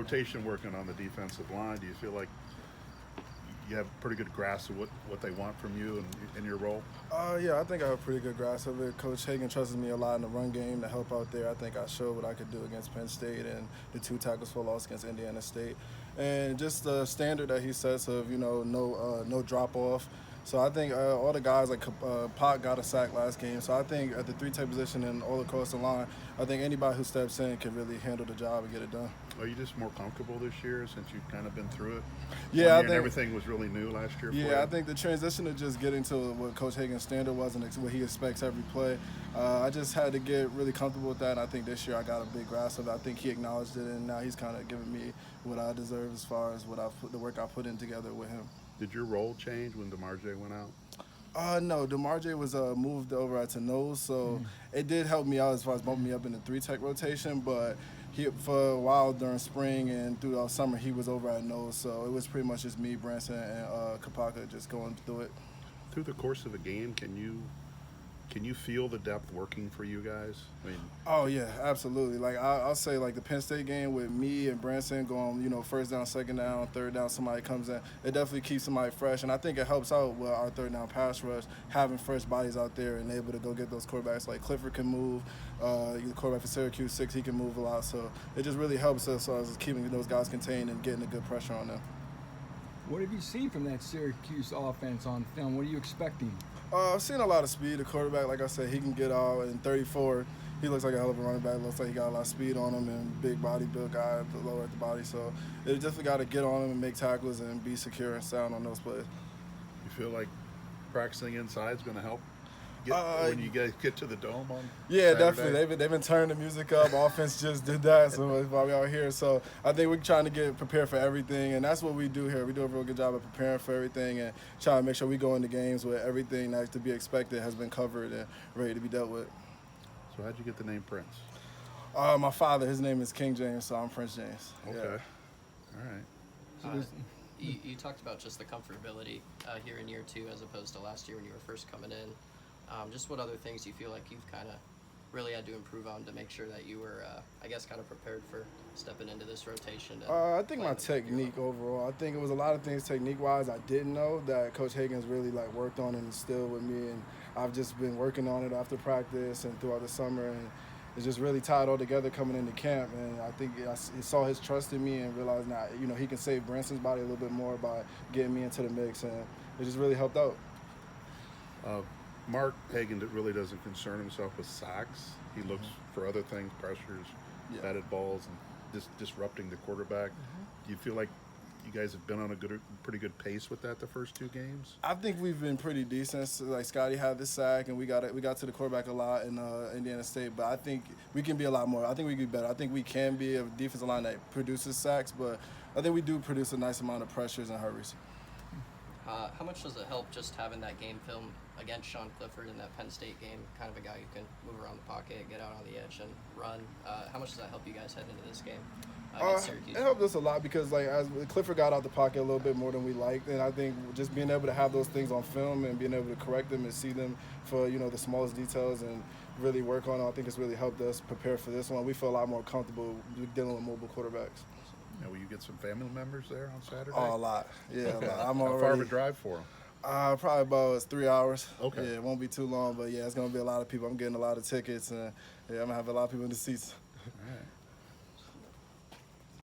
rotation working on the defensive line, do you feel like you have a pretty good grasp of what they want from you and in your role? Yeah, I think I have a pretty good grasp of it. Coach Hagan trusted me a lot in the run game to help out there. I think I showed what I could do against Penn State and the 2 tackles for loss against Indiana State. And just the standard that he sets of, no drop off. So I think all the guys, like Pot got a sack last game. So I think at the 3-tech position and all across the line, I think anybody who steps in can really handle the job and get it done. Are you just more comfortable this year since you've kind of been through it? Yeah, I think everything was really new last year. For you? I think the transition of just getting to what Coach Hagan's standard was and what he expects every play, I just had to get really comfortable with that. And I think this year I got a big grasp of it. I think he acknowledged it, and now he's kind of giving me what I deserve as far as the work I put in together with him. Did your role change when DeMarjay went out? No, DeMarjay was moved over to nose, so it did help me out as far as bumping me up in the 3-tech rotation, but for a while during spring and throughout summer, he was over at nose, so it was pretty much just me, Branson, and Kapaka just going through it. Through the course of a game, can you feel the depth working for you guys? I mean, oh yeah, absolutely. Like I'll say, like the Penn State game with me and Branson going, first down, second down, third down, somebody comes in. It definitely keeps somebody fresh, and I think it helps out with our third down pass rush, having fresh bodies out there and able to go get those quarterbacks. Like Clifford can move, the quarterback for Syracuse 6, he can move a lot. So it just really helps us as keeping those guys contained and getting a good pressure on them. What have you seen from that Syracuse offense on film? What are you expecting? I've seen a lot of speed. The quarterback, like I said, he can get out in 34. He looks like a hell of a running back. Looks like he got a lot of speed on him and big body, built guy, lower at the body. So they definitely got to get on him and make tackles and be secure and sound on those plays. You feel like practicing inside is going to help when you guys get to the dome on Saturday? Definitely. They've been turning the music up. Offense just did that, so that's why we're out here. So I think we're trying to get prepared for everything, and that's what we do here. We do a real good job of preparing for everything and trying to make sure we go into games where everything that's to be expected has been covered and ready to be dealt with. So how'd you get the name Prince? My father, his name is King James, so I'm Prince James. Okay. Yeah. All right. You talked about just the comfortability here in year 2 as opposed to last year when you were first coming in. Just what other things do you feel like you've kind of really had to improve on to make sure that you were, kind of prepared for stepping into this rotation? I think my technique overall. I think it was a lot of things technique-wise I didn't know that Coach Hagan's really worked on and instilled with me, and I've just been working on it after practice and throughout the summer, and it's just really tied all together coming into camp. And I think he saw his trust in me and realized now, he can save Branson's body a little bit more by getting me into the mix, and it just really helped out. Mark Hagan really doesn't concern himself with sacks. He looks for other things, pressures, batted balls, and just disrupting the quarterback. Do you feel like you guys have been on a pretty good pace with that the first 2 games? I think we've been pretty decent. So, like Scotty had the sack, and we got to the quarterback a lot in Indiana State. But I think we can be a lot more. I think we can be better. I think we can be a defensive line that produces sacks, but I think we do produce a nice amount of pressures and hurries. How much does it help just having that game film against Sean Clifford in that Penn State game, kind of a guy who can move around the pocket, get out on the edge, and run? How much does that help you guys head into this game against Syracuse? It helped us a lot because, as Clifford got out the pocket a little bit more than we liked, and I think just being able to have those things on film and being able to correct them and see them for, the smallest details and really work on it, I think it's really helped us prepare for this one. We feel a lot more comfortable dealing with mobile quarterbacks. Now, will you get some family members there on Saturday? Oh, a lot. Yeah, a lot. How far of a drive for them? Probably about 3 hours. Okay. Yeah, it won't be too long, but yeah, it's going to be a lot of people. I'm getting a lot of tickets, and I'm going to have a lot of people in the seats. All right.